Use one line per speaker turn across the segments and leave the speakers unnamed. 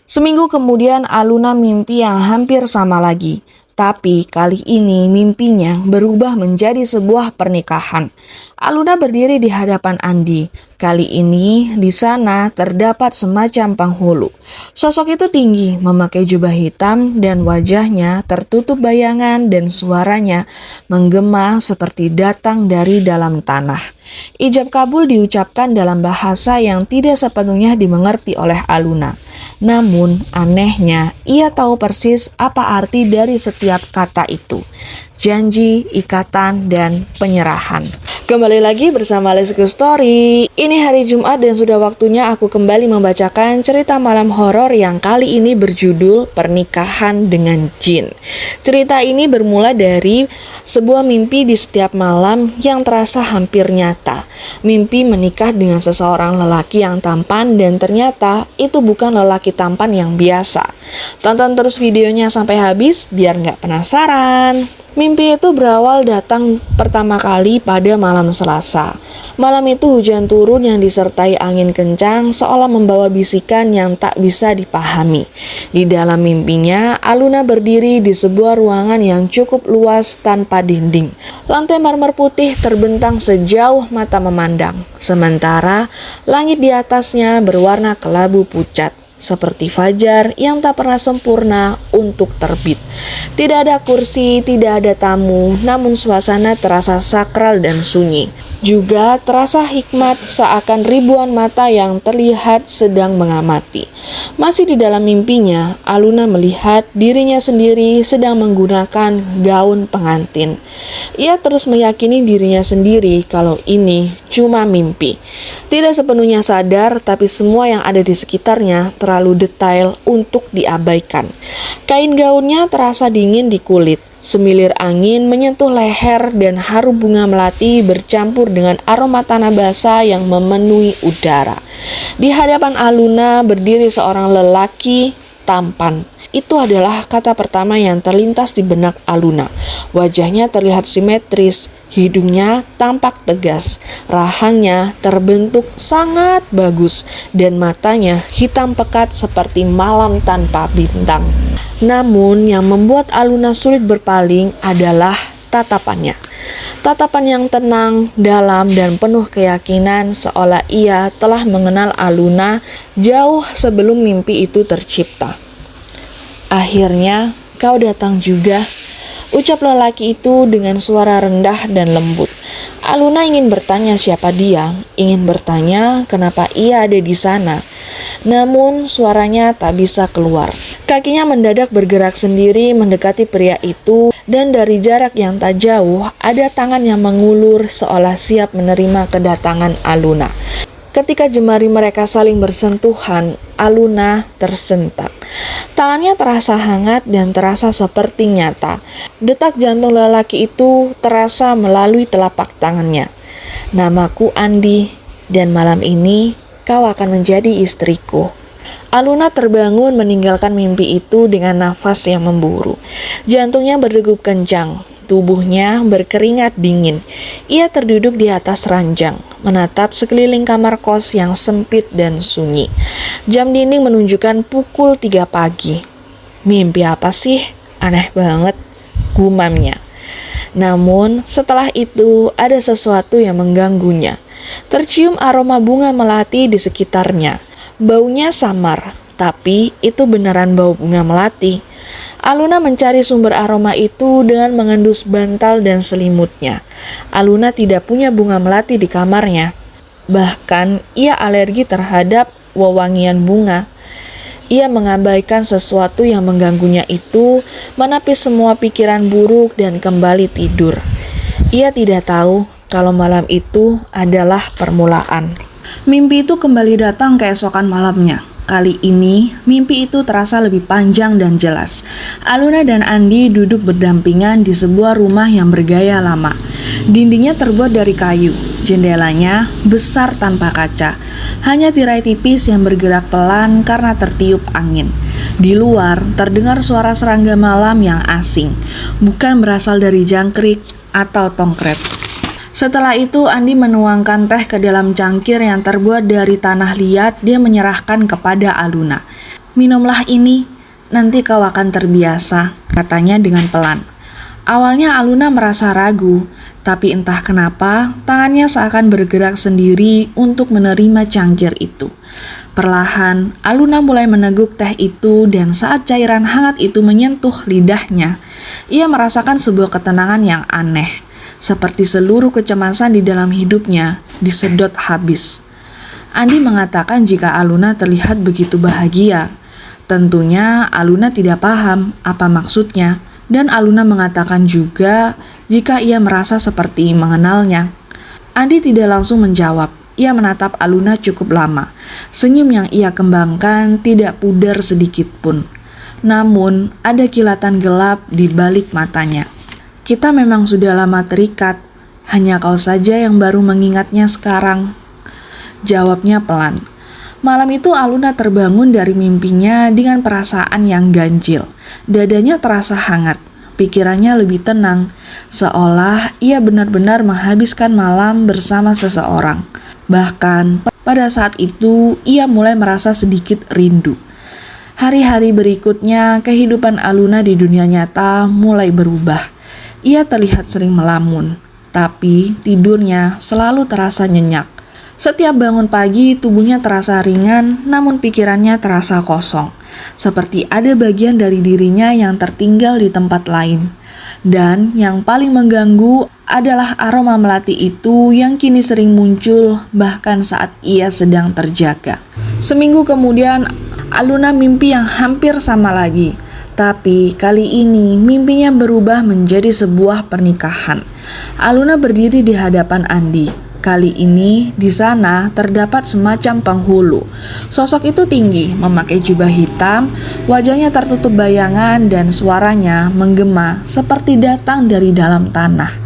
Seminggu kemudian Aluna mimpi yang hampir sama lagi. Tapi kali ini mimpinya berubah menjadi sebuah pernikahan. Aluna berdiri di hadapan Andi. Kali ini di sana terdapat semacam penghulu. Sosok itu tinggi, memakai jubah hitam dan wajahnya tertutup bayangan dan suaranya menggema seperti datang dari dalam tanah. Ijab kabul diucapkan dalam bahasa yang tidak sepenuhnya dimengerti oleh Aluna. Namun, anehnya, ia tahu persis apa arti dari setiap kata itu. Janji, ikatan, dan penyerahan. Kembali lagi bersama Lesku Story. Ini hari Jumat dan sudah waktunya aku kembali membacakan cerita malam horor yang kali ini berjudul Pernikahan dengan Jin. Cerita ini bermula dari sebuah mimpi di setiap malam yang terasa hampir nyata. Mimpi menikah dengan seseorang lelaki yang tampan dan ternyata itu bukan lelaki tampan yang biasa. Tonton terus videonya sampai habis biar nggak penasaran. Mimpi itu berawal datang pertama kali pada malam Selasa. Malam itu hujan turun yang disertai angin kencang seolah membawa bisikan yang tak bisa dipahami. Di dalam mimpinya, Aluna berdiri di sebuah ruangan yang cukup luas tanpa dinding. Lantai marmer putih terbentang sejauh mata memandang. Sementara langit di atasnya berwarna kelabu pucat. Seperti fajar yang tak pernah sempurna untuk terbit. Tidak ada kursi, tidak ada tamu, namun suasana terasa sakral dan sunyi. Juga terasa hikmat seakan ribuan mata yang terlihat sedang mengamati. Masih di dalam mimpinya, Aluna melihat dirinya sendiri sedang menggunakan gaun pengantin. Ia terus meyakini dirinya sendiri kalau ini cuma mimpi. Tidak sepenuhnya sadar, tapi semua yang ada di sekitarnya terlalu detail untuk diabaikan. Kain gaunnya terasa dingin di kulit. Semilir angin menyentuh leher dan harum bunga melati bercampur dengan aroma tanah basah yang memenuhi udara. Di hadapan Aluna berdiri seorang lelaki tampan. Itu adalah kata pertama yang terlintas di benak Aluna. Wajahnya terlihat simetris, hidungnya tampak tegas, rahangnya terbentuk sangat bagus, dan matanya hitam pekat seperti malam tanpa bintang. Namun yang membuat Aluna sulit berpaling adalah tatapannya. Tatapan yang tenang, dalam, dan penuh keyakinan seolah ia telah mengenal Aluna jauh sebelum mimpi itu tercipta. "Akhirnya kau datang juga," ucap lelaki itu dengan suara rendah dan lembut. Aluna ingin bertanya siapa dia, ingin bertanya kenapa ia ada di sana. Namun suaranya tak bisa keluar. Kakinya mendadak bergerak sendiri mendekati pria itu, dan dari jarak yang tak jauh ada tangan yang mengulur seolah siap menerima kedatangan Aluna. Ketika jemari mereka saling bersentuhan, Aluna tersentak. Tangannya terasa hangat dan terasa seperti nyata. Detak jantung lelaki itu terasa melalui telapak tangannya. "Namaku Andi, dan malam ini kau akan menjadi istriku." Aluna terbangun meninggalkan mimpi itu dengan nafas yang memburu. Jantungnya berdegup kencang. Tubuhnya berkeringat dingin. Ia terduduk di atas ranjang, menatap sekeliling kamar kos yang sempit dan sunyi. Jam dinding menunjukkan pukul 3 pagi. "Mimpi apa sih? Aneh banget," gumamnya. Namun setelah itu ada sesuatu yang mengganggunya. Tercium aroma bunga melati di sekitarnya. Baunya samar, tapi itu beneran bau bunga melati. Aluna mencari sumber aroma itu dengan mengendus bantal dan selimutnya. Aluna tidak punya bunga melati di kamarnya. Bahkan ia alergi terhadap wewangian bunga. Ia mengabaikan sesuatu yang mengganggunya itu, menepis semua pikiran buruk dan kembali tidur. Ia tidak tahu kalau malam itu adalah permulaan. Mimpi itu kembali datang keesokan malamnya. Kali ini, mimpi itu terasa lebih panjang dan jelas. Aluna dan Andi duduk berdampingan di sebuah rumah yang bergaya lama. Dindingnya terbuat dari kayu, jendelanya besar tanpa kaca. Hanya tirai tipis yang bergerak pelan karena tertiup angin. Di luar, terdengar suara serangga malam yang asing, bukan berasal dari jangkrik atau tongkret. Setelah itu, Andi menuangkan teh ke dalam cangkir yang terbuat dari tanah liat. Dia menyerahkan kepada Aluna. "Minumlah ini, nanti kau akan terbiasa," katanya dengan pelan. Awalnya Aluna merasa ragu, tapi entah kenapa tangannya seakan bergerak sendiri untuk menerima cangkir itu. Perlahan, Aluna mulai meneguk teh itu dan saat cairan hangat itu menyentuh lidahnya, ia merasakan sebuah ketenangan yang aneh, seperti seluruh kecemasan di dalam hidupnya disedot habis. Andi mengatakan jika Aluna terlihat begitu bahagia. Tentunya Aluna tidak paham apa maksudnya, dan Aluna mengatakan juga jika ia merasa seperti mengenalnya. Andi tidak langsung menjawab. Ia menatap Aluna cukup lama. Senyum yang ia kembangkan tidak pudar sedikit pun. Namun, ada kilatan gelap di balik matanya. "Kita memang sudah lama terikat, hanya kau saja yang baru mengingatnya sekarang," jawabnya pelan. Malam itu Aluna terbangun dari mimpinya dengan perasaan yang ganjil. Dadanya terasa hangat, pikirannya lebih tenang, seolah ia benar-benar menghabiskan malam bersama seseorang. Bahkan pada saat itu ia mulai merasa sedikit rindu. Hari-hari berikutnya kehidupan Aluna di dunia nyata mulai berubah. Ia terlihat sering melamun, tapi tidurnya selalu terasa nyenyak. Setiap bangun pagi, tubuhnya terasa ringan, namun pikirannya terasa kosong. Seperti ada bagian dari dirinya yang tertinggal di tempat lain. Dan yang paling mengganggu adalah aroma melati itu yang kini sering muncul bahkan saat ia sedang terjaga. Seminggu kemudian, Aluna mimpi yang hampir sama lagi. Tapi kali ini mimpinya berubah menjadi sebuah pernikahan. Aluna berdiri di hadapan Andi. Kali ini di sana terdapat semacam penghulu. Sosok itu tinggi, memakai jubah hitam, wajahnya tertutup bayangan dan suaranya menggema seperti datang dari dalam tanah.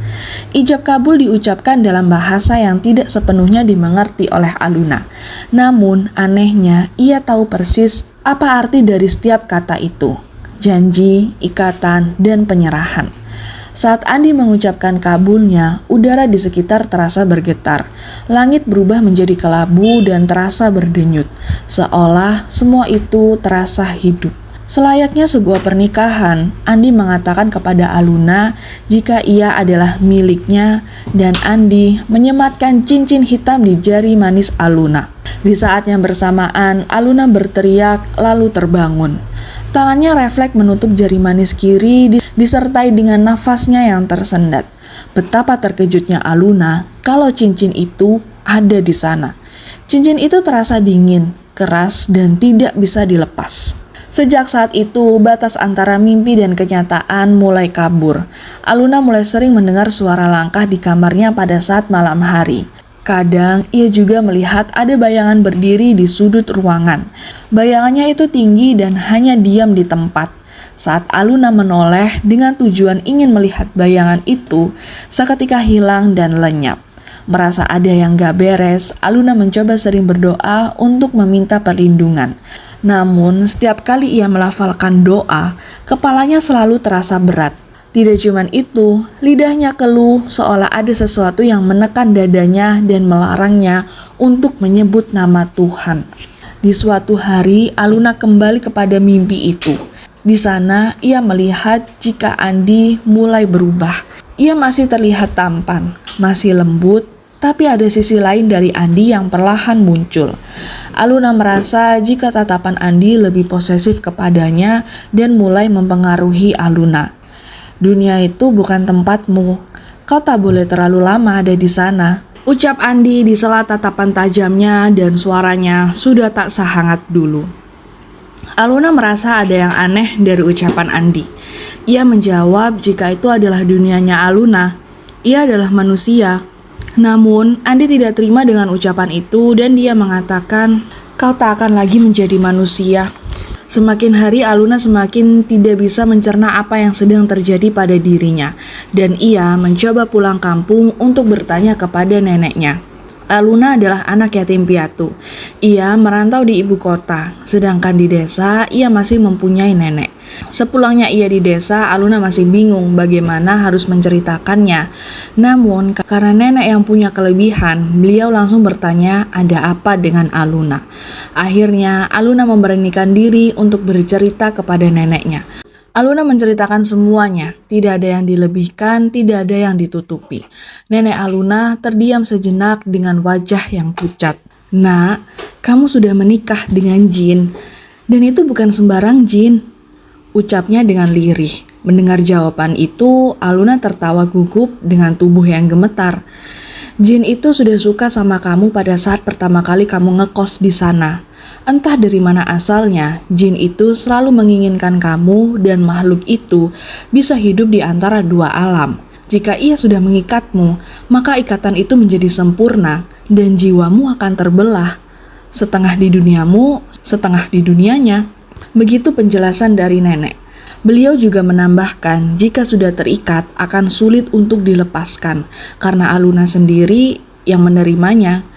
Ijab kabul diucapkan dalam bahasa yang tidak sepenuhnya dimengerti oleh Aluna. Namun anehnya ia tahu persis apa arti dari setiap kata itu. Janji, ikatan, dan penyerahan. Saat Andi mengucapkan kabulnya, udara di sekitar terasa bergetar. Langit berubah menjadi kelabu dan terasa berdenyut, seolah semua itu terasa hidup. Selayaknya sebuah pernikahan, Andi mengatakan kepada Aluna jika ia adalah miliknya, dan Andi menyematkan cincin hitam di jari manis Aluna. Di saat yang bersamaan, Aluna berteriak lalu terbangun. Tangannya refleks menutup jari manis kiri disertai dengan nafasnya yang tersendat. Betapa terkejutnya Aluna kalau cincin itu ada di sana. Cincin itu terasa dingin, keras, dan tidak bisa dilepas. Sejak saat itu, batas antara mimpi dan kenyataan mulai kabur. Aluna mulai sering mendengar suara langkah di kamarnya pada saat malam hari. Kadang ia juga melihat ada bayangan berdiri di sudut ruangan. Bayangannya itu tinggi dan hanya diam di tempat. Saat Aluna menoleh dengan tujuan ingin melihat bayangan itu, seketika hilang dan lenyap. Merasa ada yang gak beres, Aluna mencoba sering berdoa untuk meminta perlindungan. Namun setiap kali ia melafalkan doa, kepalanya selalu terasa berat. Tidak cuma itu, lidahnya keluh seolah ada sesuatu yang menekan dadanya dan melarangnya untuk menyebut nama Tuhan. Di suatu hari, Aluna kembali kepada mimpi itu. Di sana, ia melihat jika Andi mulai berubah. Ia masih terlihat tampan, masih lembut, tapi ada sisi lain dari Andi yang perlahan muncul. Aluna merasa jika tatapan Andi lebih posesif kepadanya dan mulai mempengaruhi Aluna. "Dunia itu bukan tempatmu. Kau tak boleh terlalu lama ada di sana," ucap Andi di sela tatapan tajamnya dan suaranya sudah tak sehangat dulu. Aluna merasa ada yang aneh dari ucapan Andi. Ia menjawab jika itu adalah dunianya Aluna. Ia adalah manusia. Namun, Andi tidak terima dengan ucapan itu dan dia mengatakan, "Kau tak akan lagi menjadi manusia." Semakin hari Aluna semakin tidak bisa mencerna apa yang sedang terjadi pada dirinya, dan ia mencoba pulang kampung untuk bertanya kepada neneknya. Aluna adalah anak yatim piatu. Ia merantau di ibu kota, sedangkan di desa ia masih mempunyai nenek. Sepulangnya ia di desa, Aluna masih bingung bagaimana harus menceritakannya. Namun, karena nenek yang punya kelebihan, beliau langsung bertanya ada apa dengan Aluna. Akhirnya, Aluna memberanikan diri untuk bercerita kepada neneknya. Aluna menceritakan semuanya, tidak ada yang dilebihkan, tidak ada yang ditutupi. Nenek Aluna terdiam sejenak dengan wajah yang pucat. "Nak, kamu sudah menikah dengan jin, dan itu bukan sembarang jin," ucapnya dengan lirih. Mendengar jawaban itu, Aluna tertawa gugup dengan tubuh yang gemetar. "Jin itu sudah suka sama kamu pada saat pertama kali kamu ngekos di sana. Entah dari mana asalnya, jin itu selalu menginginkan kamu dan makhluk itu bisa hidup di antara dua alam. Jika ia sudah mengikatmu, maka ikatan itu menjadi sempurna dan jiwamu akan terbelah. Setengah di duniamu, setengah di dunianya." Begitu penjelasan dari nenek. Beliau juga menambahkan jika sudah terikat akan sulit untuk dilepaskan karena Aluna sendiri yang menerimanya.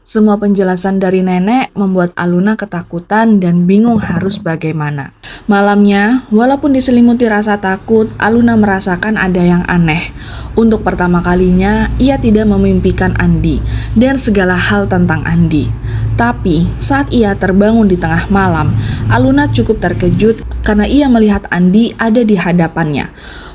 Semua penjelasan dari nenek membuat Aluna ketakutan dan bingung harus bagaimana. Malamnya, walaupun diselimuti rasa takut, Aluna merasakan ada yang aneh. Untuk pertama kalinya, ia tidak memimpikan Andi dan segala hal tentang Andi. Tapi, saat ia terbangun di tengah malam, Aluna cukup terkejut karena ia melihat Andi ada di hadapannya.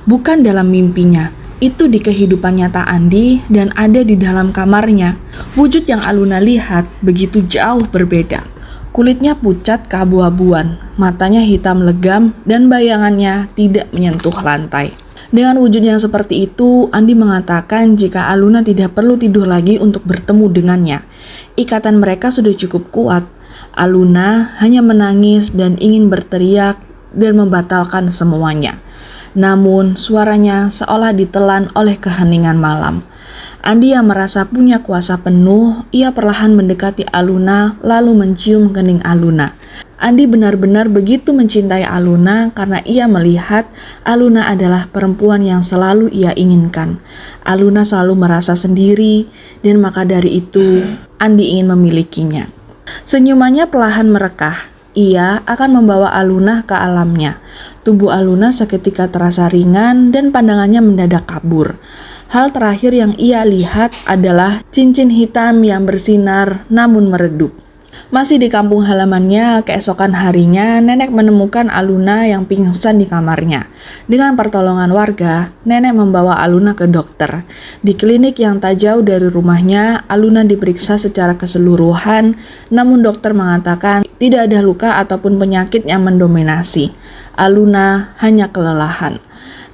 Bukan dalam mimpinya, itu di kehidupan nyata Andi dan ada di dalam kamarnya. Wujud yang Aluna lihat begitu jauh berbeda. Kulitnya pucat keabu-abuan, matanya hitam legam, dan bayangannya tidak menyentuh lantai. Dengan wujud yang seperti itu, Andi mengatakan jika Aluna tidak perlu tidur lagi untuk bertemu dengannya. Ikatan mereka sudah cukup kuat. Aluna hanya menangis dan ingin berteriak dan membatalkan semuanya. Namun suaranya seolah ditelan oleh keheningan malam. Andi yang merasa punya kuasa penuh, ia perlahan mendekati Aluna lalu mencium kening Aluna. Andi benar-benar begitu mencintai Aluna karena ia melihat Aluna adalah perempuan yang selalu ia inginkan. Aluna selalu merasa sendiri dan maka dari itu Andi ingin memilikinya. Senyumannya perlahan merekah. Ia akan membawa Aluna ke alamnya. Tubuh Aluna seketika terasa ringan dan pandangannya mendadak kabur. Hal terakhir yang ia lihat adalah cincin hitam yang bersinar namun meredup. Masih di kampung halamannya, keesokan harinya nenek menemukan Aluna yang pingsan di kamarnya. Dengan pertolongan warga, nenek membawa Aluna ke dokter. Di klinik yang tak jauh dari rumahnya, Aluna diperiksa secara keseluruhan, namun dokter mengatakan tidak ada luka ataupun penyakit yang mendominasi. Aluna hanya kelelahan.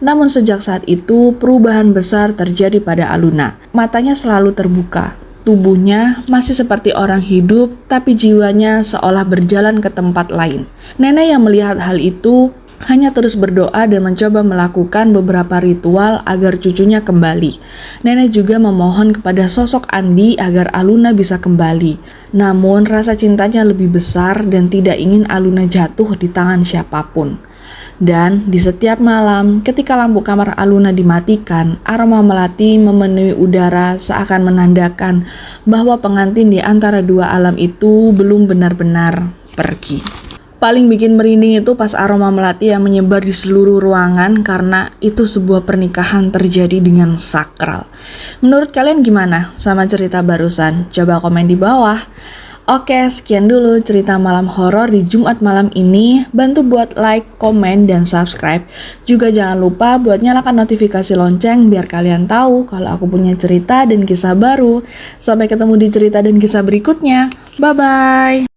Namun sejak saat itu, perubahan besar terjadi pada Aluna. Matanya selalu terbuka. Tubuhnya masih seperti orang hidup, tapi jiwanya seolah berjalan ke tempat lain. Nenek yang melihat hal itu hanya terus berdoa dan mencoba melakukan beberapa ritual agar cucunya kembali. Nenek juga memohon kepada sosok Andi agar Aluna bisa kembali. Namun rasa cintanya lebih besar dan tidak ingin Aluna jatuh di tangan siapapun. Dan di setiap malam ketika lampu kamar Aluna dimatikan, aroma melati memenuhi udara seakan menandakan bahwa pengantin di antara dua alam itu belum benar-benar pergi. Paling bikin merinding itu pas aroma melati yang menyebar di seluruh ruangan karena itu sebuah pernikahan terjadi dengan sakral. Menurut kalian gimana sama cerita barusan? Coba komen di bawah. Oke, sekian dulu cerita malam horor di Jumat malam ini. Bantu buat like, komen, dan subscribe. Juga jangan lupa buat nyalakan notifikasi lonceng biar kalian tahu kalau aku punya cerita dan kisah baru. Sampai ketemu di cerita dan kisah berikutnya. Bye-bye.